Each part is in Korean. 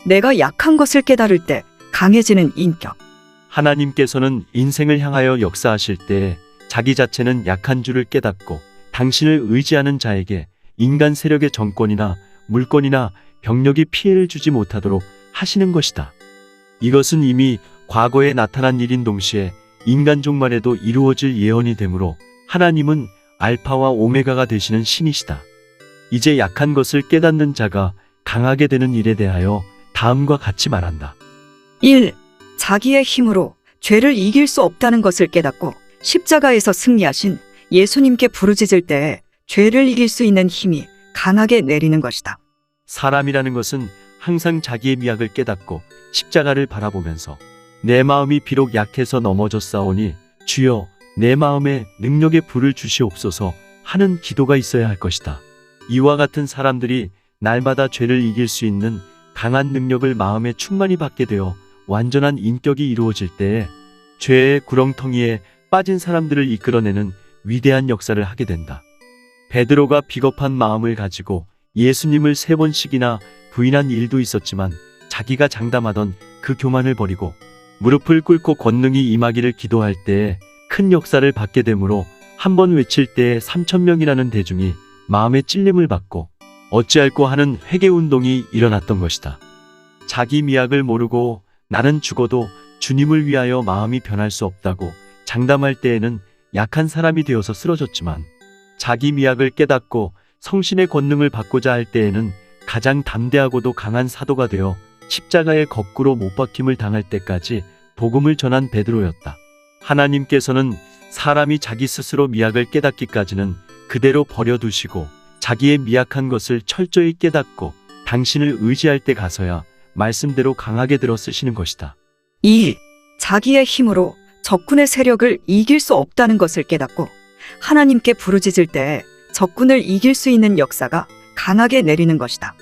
내가 약한 것을 깨달을 때 강해지는 인격. 하나님께서는 인생을 향하여 역사하실 때 자기 자체는 약한 줄을 깨닫고 당신을 의지하는 자에게 인간 세력의 정권이나 물건이나 병력이 피해를 주지 못하도록 하시는 것이다. 이것은 이미 과거에 나타난 일인 동시에 인간 종말에도 이루어질 예언이 되므로 하나님은 알파와 오메가가 되시는 신이시다. 이제 약한 것을 깨닫는 자가 강하게 되는 일에 대하여 다음과 같이 말한다. 1. 자기의 힘으로 죄를 이길 수 없다는 것을 깨닫고 십자가에서 승리하신 예수님께 부르짖을 때에 죄를 이길 수 있는 힘이 강하게 내리는 것이다. 사람이라는 것은 항상 자기의 미약을 깨닫고 십자가를 바라보면서 내 마음이 비록 약해서 넘어졌사오니 주여 내 마음에 능력의 불을 주시옵소서 하는 기도가 있어야 할 것이다. 이와 같은 사람들이 날마다 죄를 이길 수 있는 강한 능력을 마음에 충만히 받게 되어 완전한 인격이 이루어질 때에 죄의 구렁텅이에 빠진 사람들을 이끌어내는 위대한 역사를 하게 된다. 베드로가 비겁한 마음을 가지고 예수님을 3번씩이나 부인한 일도 있었지만 자기가 장담하던 그 교만을 버리고 무릎을 꿇고 권능이 임하기를 기도할 때에 큰 역사를 받게 되므로 한 번 외칠 때에 3,000명이라는 대중이 마음의 찔림을 받고 어찌할꼬 하는 회개운동이 일어났던 것이다. 자기 미약을 모르고 나는 죽어도 주님을 위하여 마음이 변할 수 없다고 장담할 때에는 약한 사람이 되어서 쓰러졌지만 자기 미약을 깨닫고 성신의 권능을 받고자 할 때에는 가장 담대하고도 강한 사도가 되어 십자가에 거꾸로 못 박힘을 당할 때까지 복음을 전한 베드로였다. 하나님께서는 사람이 자기 스스로 미약을 깨닫기까지는 그대로 버려두시고 자기의 미약한 것을 철저히 깨닫고 당신을 의지할 때 가서야 말씀대로 강하게 들어 쓰시는 것이다. 2. 자기의 힘으로 적군의 세력을 이길 수 없다는 것을 깨닫고 하나님께 부르짖을 때 적군을 이길 수 있는 역사가 강하게 내리는 것이다.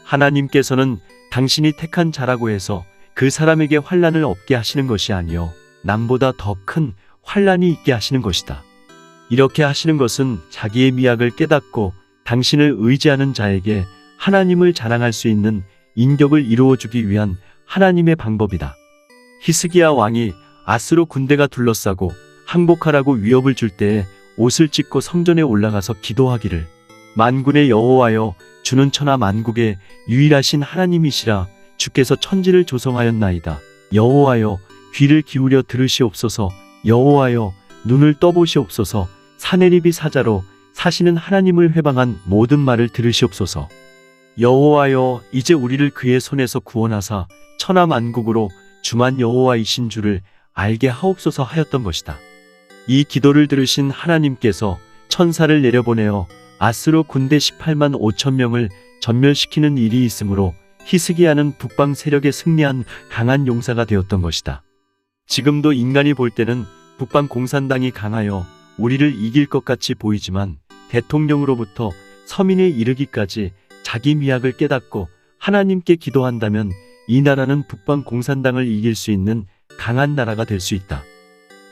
하나님께서는 당신이 택한 자라고 해서 그 사람에게 환난을 없게 하시는 것이 아니요 남보다 더 큰 환난이 있게 하시는 것이다. 이렇게 하시는 것은 자기의 미약을 깨닫고 당신을 의지하는 자에게 하나님을 자랑할 수 있는 인격을 이루어주기 위한 하나님의 방법이다. 히스기야 왕이 아스로 군대가 둘러싸고 항복하라고 위협을 줄 때에 옷을 찢고 성전에 올라가서 기도하기를 만군의 여호와여 주는 천하 만국의 유일하신 하나님이시라 주께서 천지를 조성하였나이다. 여호와여 귀를 기울여 들으시옵소서. 여호와여 눈을 떠보시옵소서. 사내립이 사자로 사시는 하나님을 회방한 모든 말을 들으시옵소서. 여호와여 이제 우리를 그의 손에서 구원하사 천하 만국으로 주만 여호와이신 줄을 알게 하옵소서 하였던 것이다. 이 기도를 들으신 하나님께서 천사를 내려보내어 아스로 군대 18만 5천 명을 전멸시키는 일이 있으므로 히스기야는 북방 세력에 승리한 강한 용사가 되었던 것이다. 지금도 인간이 볼 때는 북방 공산당이 강하여 우리를 이길 것 같이 보이지만 대통령으로부터 서민에 이르기까지 자기 미약을 깨닫고 하나님께 기도한다면 이 나라는 북방 공산당을 이길 수 있는 강한 나라가 될 수 있다.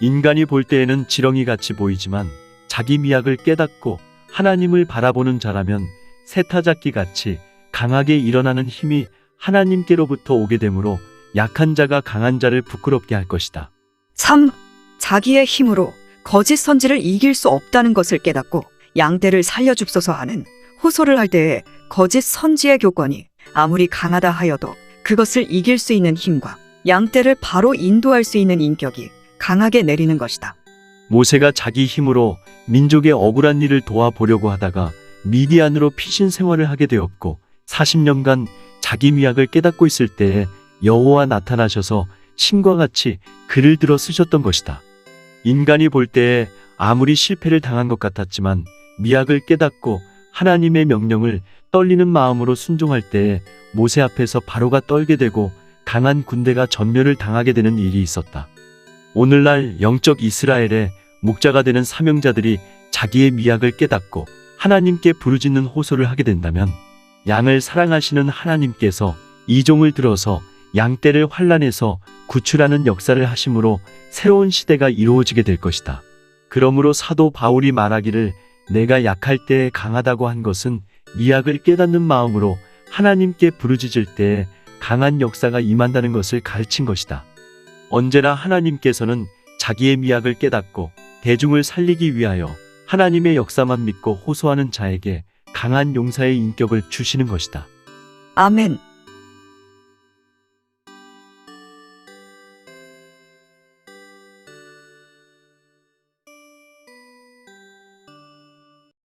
인간이 볼 때에는 지렁이같이 보이지만 자기 미약을 깨닫고 하나님을 바라보는 자라면 세타잡기같이 강하게 일어나는 힘이 하나님께로부터 오게 되므로 약한 자가 강한 자를 부끄럽게 할 것이다. 3. 자기의 힘으로 거짓 선지를 이길 수 없다는 것을 깨닫고 양떼를 살려줍소서 하는 호소를 할 때에 거짓 선지의 교권이 아무리 강하다 하여도 그것을 이길 수 있는 힘과 양떼를 바로 인도할 수 있는 인격이 강하게 내리는 것이다. 모세가 자기 힘으로 민족의 억울한 일을 도와보려고 하다가 미디안으로 피신 생활을 하게 되었고 40년간 자기 미약을 깨닫고 있을 때에 여호와 나타나셔서 신과 같이 글을 들어 쓰셨던 것이다. 인간이 볼 때에 아무리 실패를 당한 것 같았지만 미약을 깨닫고 하나님의 명령을 떨리는 마음으로 순종할 때에 모세 앞에서 바로가 떨게 되고 강한 군대가 전멸을 당하게 되는 일이 있었다. 오늘날 영적 이스라엘의 목자가 되는 사명자들이 자기의 미약을 깨닫고 하나님께 부르짖는 호소를 하게 된다면 양을 사랑하시는 하나님께서 이 종을 들어서 양떼를 환난에서 구출하는 역사를 하심으로 새로운 시대가 이루어지게 될 것이다. 그러므로 사도 바울이 말하기를 내가 약할 때에 강하다고 한 것은 미약을 깨닫는 마음으로 하나님께 부르짖을 때에 강한 역사가 임한다는 것을 가르친 것이다. 언제나 하나님께서는 자기의 미학을 깨닫고 대중을 살리기 위하여 하나님의 역사만 믿고 호소하는 자에게 강한 용사의 인격을 주시는 것이다. 아멘.